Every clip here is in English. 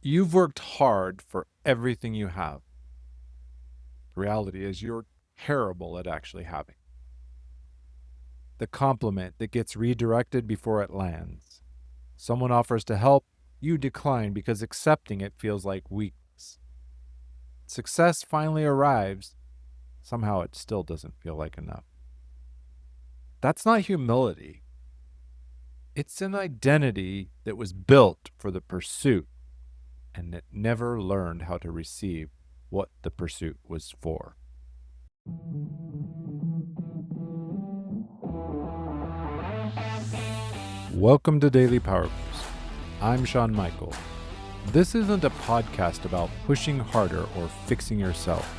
You've worked hard for everything you have. The reality is you're terrible at actually having. The compliment that gets redirected before it lands. Someone offers to help, you decline because accepting it feels like weakness. Success finally arrives, somehow it still doesn't feel like enough. That's not humility. It's an identity that was built for the pursuit and it never learned how to receive what the pursuit was for. Welcome to Daily Power Boost. I'm Sean Michael. This isn't a podcast about pushing harder or fixing yourself.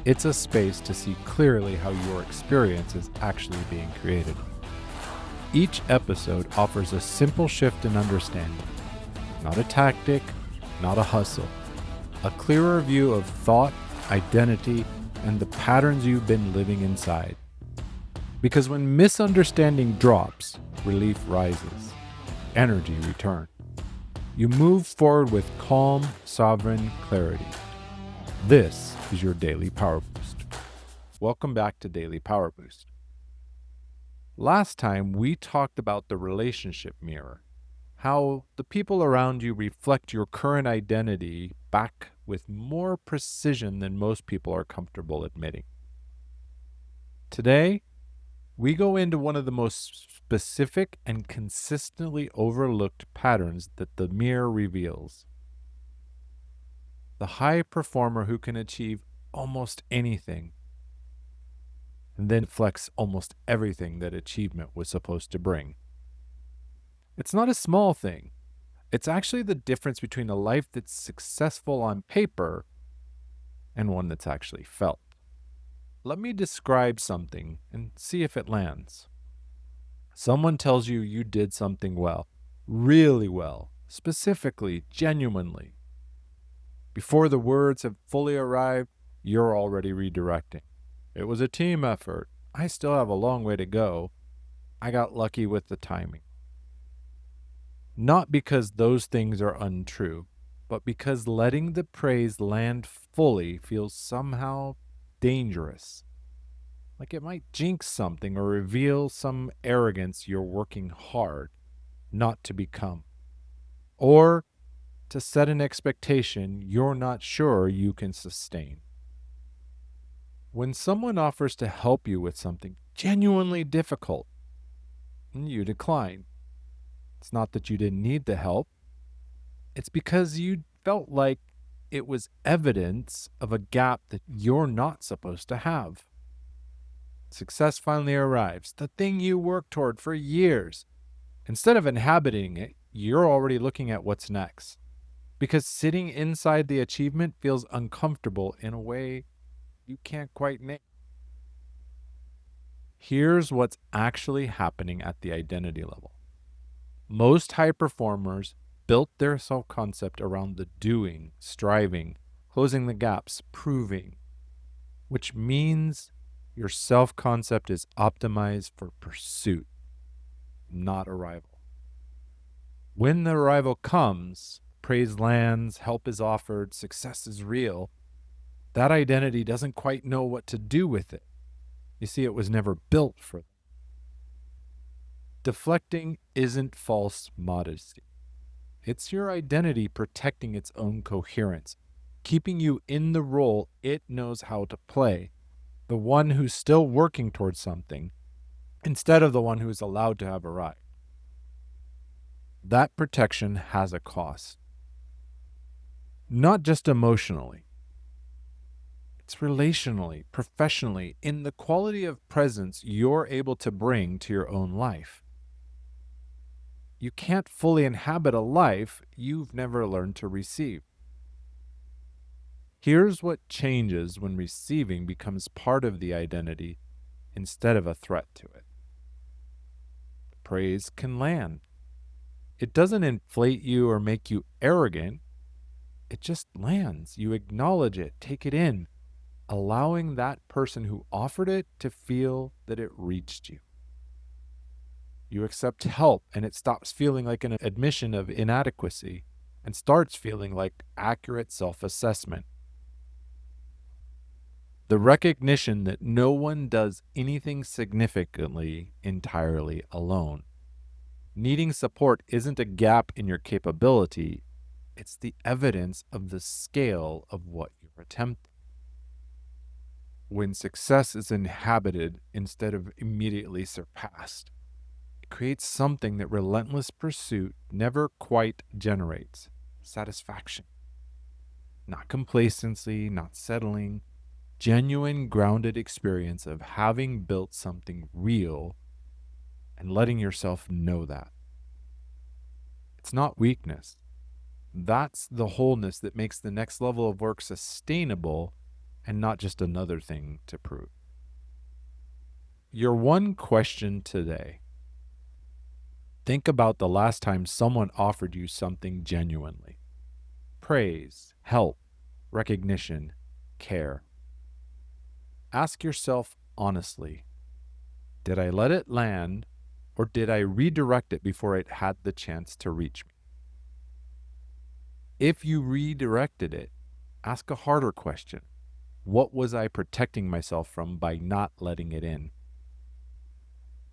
It's a space to see clearly how your experience is actually being created. Each episode offers a simple shift in understanding, not a tactic, not a hustle, a clearer view of thought, identity, and the patterns you've been living inside. Because when misunderstanding drops, relief rises, energy returns. You move forward with calm, sovereign clarity. This is your Daily Power Boost. Welcome back to Daily Power Boost. Last time we talked about the relationship mirror, how the people around you reflect your current identity back with more precision than most people are comfortable admitting. Today, we go into one of the most specific and consistently overlooked patterns that the mirror reveals. The high performer who can achieve almost anything and then flex almost everything that achievement was supposed to bring. It's not a small thing. It's actually the difference between a life that's successful on paper and one that's actually felt. Let me describe something and see if it lands. Someone tells you you did something well, really well, specifically, genuinely. Before the words have fully arrived, you're already redirecting. It was a team effort. I still have a long way to go. I got lucky with the timing. Not because those things are untrue, but because letting the praise land fully feels somehow dangerous. Like it might jinx something or reveal some arrogance you're working hard not to become. Or to set an expectation you're not sure you can sustain. When someone offers to help you with something genuinely difficult, you decline. It's not that you didn't need the help. It's because you felt like it was evidence of a gap that you're not supposed to have. Success finally arrives, the thing you worked toward for years. Instead of inhabiting it, you're already looking at what's next. Because sitting inside the achievement feels uncomfortable in a way you can't quite name. Here's what's actually happening at the identity level. Most high performers built their self-concept around the doing, striving, closing the gaps, proving, which means your self-concept is optimized for pursuit, not arrival. When the arrival comes, praise lands, help is offered, success is real, that identity doesn't quite know what to do with it. You see, it was never built for them. Deflecting isn't false modesty. It's your identity protecting its own coherence, keeping you in the role it knows how to play, the one who's still working towards something, instead of the one who's allowed to have arrived. That protection has a cost. Not just emotionally. It's relationally, professionally, in the quality of presence you're able to bring to your own life. You can't fully inhabit a life you've never learned to receive. Here's what changes when receiving becomes part of the identity instead of a threat to it. Praise can land. It doesn't inflate you or make you arrogant. It just lands. You acknowledge it, take it in, allowing that person who offered it to feel that it reached you. You accept help and it stops feeling like an admission of inadequacy. and starts feeling like accurate self-assessment. The recognition that no one does anything significantly entirely alone. Needing support isn't a gap in your capability, it's the evidence of the scale of what you're attempting. When success is inhabited instead of immediately surpassed, it creates something that relentless pursuit never quite generates: satisfaction. Not complacency, not settling, genuine grounded experience of having built something real and letting yourself know that. It's not weakness. That's the wholeness that makes the next level of work sustainable and not just another thing to prove. Your one question today: think about the last time someone offered you something genuinely. Praise, help, recognition, care. Ask yourself honestly, did I let it land, or did I redirect it before it had the chance to reach me? If you redirected it, ask a harder question. What was I protecting myself from by not letting it in?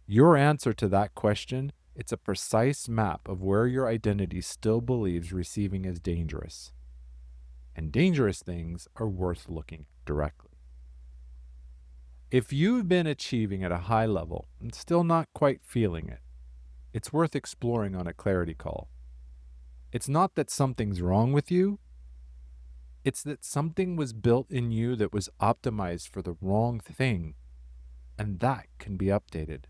Your answer to that question, it's a precise map of where your identity still believes receiving is dangerous. And dangerous things are worth looking at directly. If you've been achieving at a high level and still not quite feeling it, it's worth exploring on a clarity call. It's not that something's wrong with you. It's that something was built in you that was optimized for the wrong thing, and that can be updated.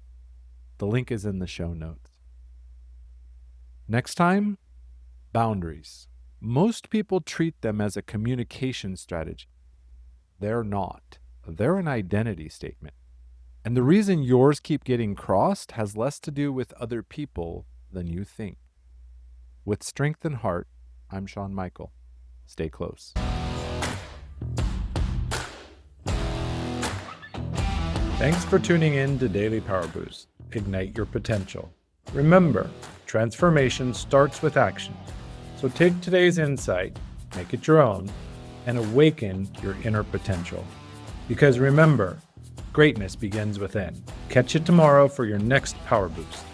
The link is in the show notes. Next time, boundaries. Most people treat them as a communication strategy. They're not. They're an identity statement. And the reason yours keep getting crossed has less to do with other people than you think. With strength and heart, I'm Sean Michael. Stay close. Thanks for tuning in to Daily Power Boost. Ignite your potential. Remember, transformation starts with action. So take today's insight, make it your own, and awaken your inner potential. Because remember, greatness begins within. Catch you tomorrow for your next Power Boost.